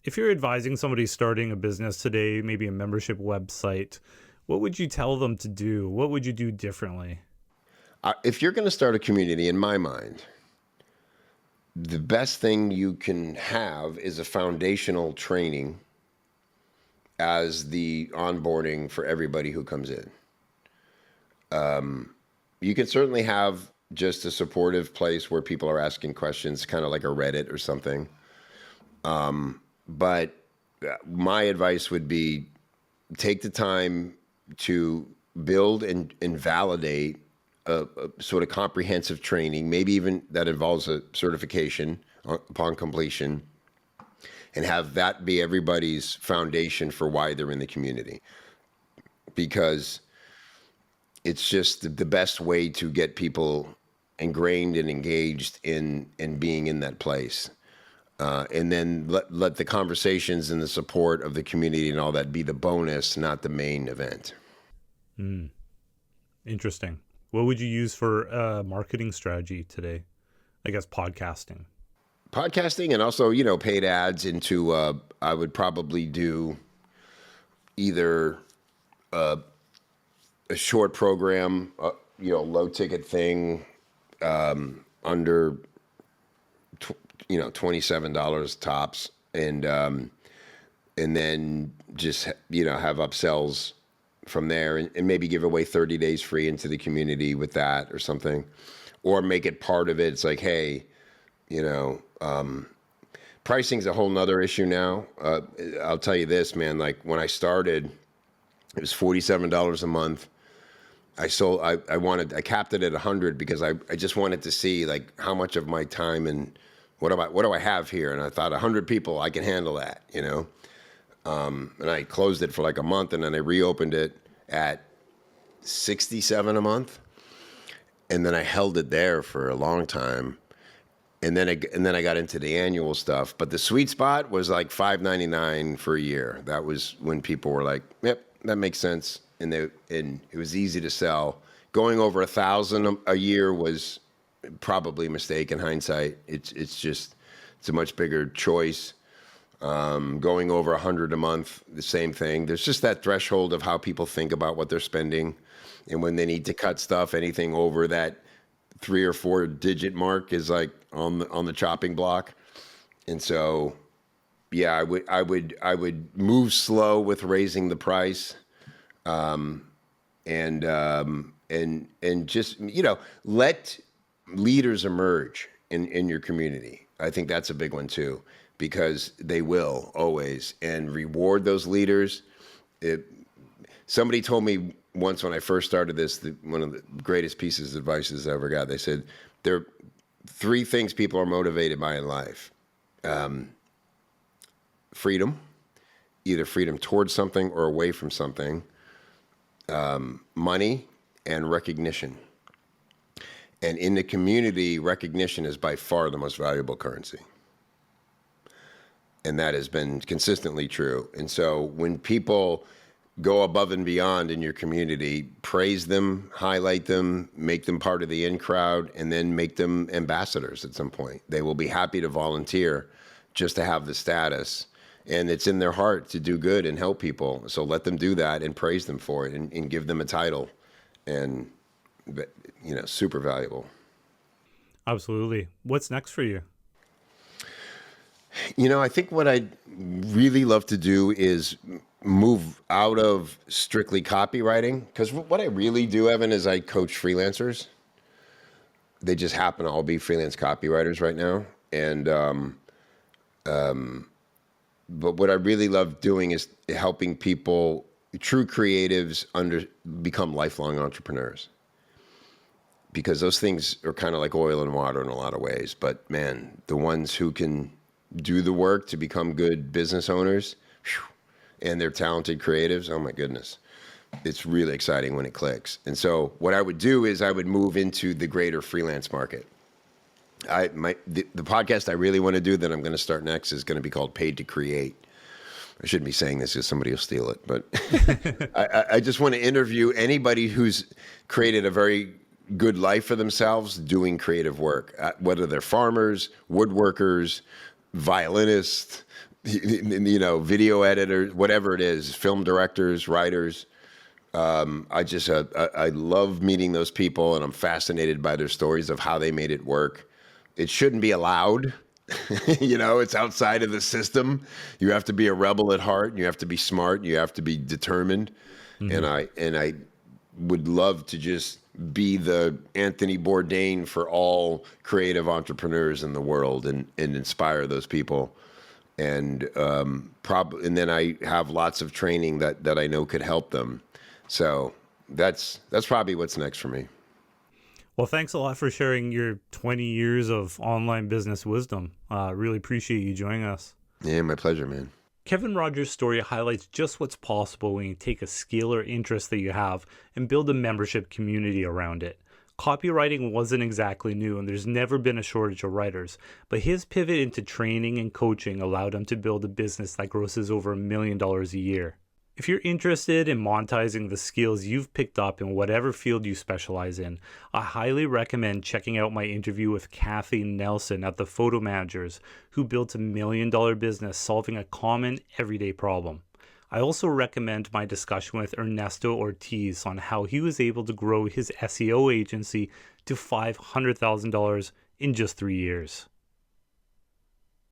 If you're advising somebody starting a business today, maybe a membership website, what would you tell them to do? What would you do differently? If you're going to start a community, in my mind, the best thing you can have is a foundational training as the onboarding for everybody who comes in. You can certainly have just a supportive place where people are asking questions, kind of like a Reddit or something. But my advice would be take the time to build and validate a sort of comprehensive training, maybe even that involves a certification upon completion, and have that be everybody's foundation for why they're in the community. Because it's just the best way to get people ingrained and engaged in being in that place. And then let the conversations and the support of the community and all that be the bonus, not the main event. Interesting. What would you use for marketing strategy today? I guess podcasting. Podcasting and also, paid ads into, I would probably do either a short program, low ticket thing, under, $27 tops, and then just, have upsells from there, and maybe give away 30 days free into the community with that or something, or make it part of it. It's like, hey, pricing's a whole nother issue now. I'll tell you this, man, like when I started, it was $47 a month. I capped it at 100 because I just wanted to see like how much of my time and what do I have here? And I thought 100 people, I can handle that, and I closed it for like a month, and then I reopened it at 67 a month. And then I held it there for a long time. And then I got into the annual stuff. But the sweet spot was like $5.99 for a year. That was when people were like, yep, that makes sense. And it was easy to sell. Going over 1,000 a year was probably a mistake in hindsight. It's a much bigger choice. Going over 100 a month, the same thing. There's just that threshold of how people think about what they're spending. And when they need to cut stuff, anything over that 3 or 4 digit mark is like on the chopping block. And so, yeah, I would move slow with raising the price, and just let leaders emerge in your community. I think that's a big one too, because they will always, and reward those leaders. Somebody told me once when I first started this, one of the greatest pieces of advice I ever got. They said there are 3 things people are motivated by in life: freedom, either freedom towards something or away from something; money, and recognition. And in the community, recognition is by far the most valuable currency. And that has been consistently true. And so when people go above and beyond in your community, praise them, highlight them, make them part of the in crowd, and then make them ambassadors at some point. They will be happy to volunteer just to have the status. And it's in their heart to do good and help people. So let them do that and praise them for it, and give them a title. And, super valuable. Absolutely. What's next for you? I think what I'd really love to do is move out of strictly copywriting, because what I really do, Evan, is I coach freelancers. They just happen to all be freelance copywriters right now. And but what I really love doing is helping people, true creatives, become lifelong entrepreneurs. Because those things are kind of like oil and water in a lot of ways. But man, the ones who can do the work to become good business owners, and they're talented creatives, oh my goodness. It's really exciting when it clicks. And so what I would do is I would move into the greater freelance market. The podcast I really want to do that I'm going to start next is going to be called Paid to Create. I shouldn't be saying this because somebody will steal it, but I just want to interview anybody who's created a very good life for themselves doing creative work, whether they're farmers, woodworkers, violinists, video editors, whatever it is, film directors, writers. I love meeting those people, and I'm fascinated by their stories of how they made it work. It shouldn't be allowed. It's outside of the system. You have to be a rebel at heart. You have to be smart. You have to be determined. Hmm. And I would love to just be the Anthony Bourdain for all creative entrepreneurs in the world, and inspire those people. And then I have lots of training that I know could help them. So that's probably what's next for me. Well, thanks a lot for sharing your 20 years of online business wisdom. Really appreciate you joining us. Yeah, my pleasure, man. Kevin Rogers' story highlights just what's possible when you take a skill or interest that you have and build a membership community around it. Copywriting wasn't exactly new, and there's never been a shortage of writers, but his pivot into training and coaching allowed him to build a business that grosses over $1 million a year. If you're interested in monetizing the skills you've picked up in whatever field you specialize in, I highly recommend checking out my interview with Kathy Nelson at the Photo Managers, who built $1 million business solving a common everyday problem. I also recommend my discussion with Ernesto Ortiz on how he was able to grow his SEO agency to $500,000 in just 3 years.